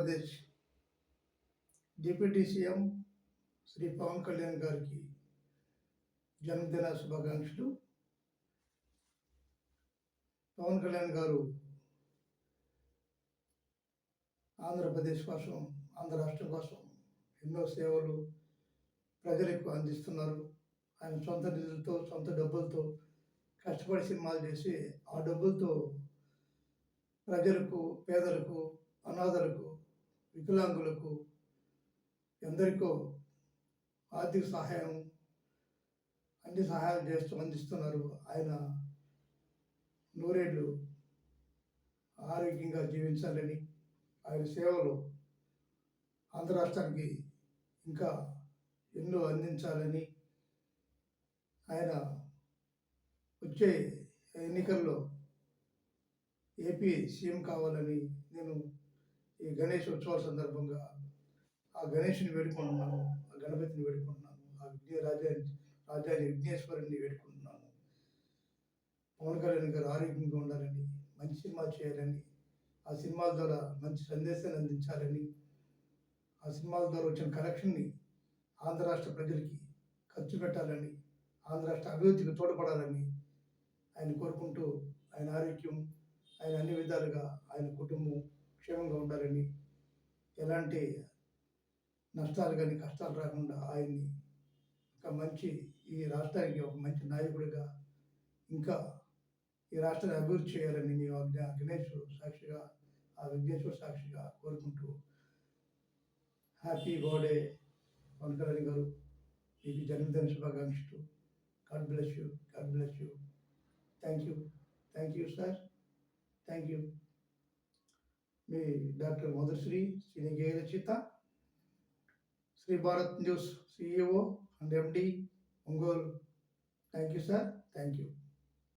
Andhra Pradesh deputy CM Shri Pawan Kalyan గారికి జన్మదిన శుభాకాంక్షలు. పవన్ కళ్యాణ్ గారు ఆంధ్రప్రదేశ్ కోసం, ఆంధ్ర రాష్ట్రం కోసం ఎన్నో సేవలు ప్రజలకు అందిస్తున్నారు. ఆయన సొంత నిధులతో, సొంత డబ్బులతో కష్టపడి సినిమాలు చేసి ఆ డబ్బులతో ప్రజలకు, పేదలకు, అనాథలకు, వికలాంగులకు ఎందరికో ఆర్థిక సహాయం, అన్ని సహాయాలు చేస్తూ అందిస్తున్నారు. ఆయన నూరేళ్ళు ఆరోగ్యంగా జీవించాలని, ఆయన సేవలు ఆంధ్ర రాష్ట్రానికి ఇంకా ఎన్నో అందించాలని, ఆయన వచ్చే ఎన్నికల్లో ఏపీ సీఎం కావాలని నేను ఈ గణేష్ ఉత్సవాల సందర్భంగా ఆ గణేష్ని వేడుకుంటున్నాను, ఆ గణపతిని వేడుకుంటున్నాను, ఆ రాజాని విఘ్నేశ్వరుని వేడుకుంటున్నాను. పవన్ కళ్యాణ్ గారు ఆరోగ్యంగా ఉండాలని, మంచి సినిమాలు చేయాలని, ఆ సినిమాల ద్వారా మంచి సందేశాన్ని అందించాలని, ఆ సినిమాల ద్వారా వచ్చిన కలెక్షన్ని ఆంధ్ర రాష్ట్ర ప్రజలకి ఖర్చు పెట్టాలని, ఆంధ్ర రాష్ట్ర అభివృద్ధికి తోడ్పడాలని ఆయన కోరుకుంటూ, ఆయన ఆరోగ్యం, ఆయన అన్ని విధాలుగా ఆయన కుటుంబం క్షేమంగా ఉండాలని, ఎలాంటి నష్టాలు కానీ కష్టాలు రాకుండా ఆయన్ని ఒక మంచి, ఈ రాష్ట్రానికి ఒక మంచి నాయకుడిగా, ఇంకా ఈ రాష్ట్రాన్ని అభివృద్ధి చేయాలని మేము గణేష్ సాక్షిగా, ఆ విఘ్నేశ్వర సాక్షిగా కోరుకుంటూ, హ్యాపీ బర్త్డే పవన్ కళ్యాణ్ గారు, మీకు జన్మదిన శుభాకాంక్షలు. God bless you, God bless you. Thank you sir, thank you. మీ డాక్టర్ మధుశ్రీ శ్రీనిగే Rachita, Shri Bharat news CEO and MD Ongole. Thank you sir, thank you.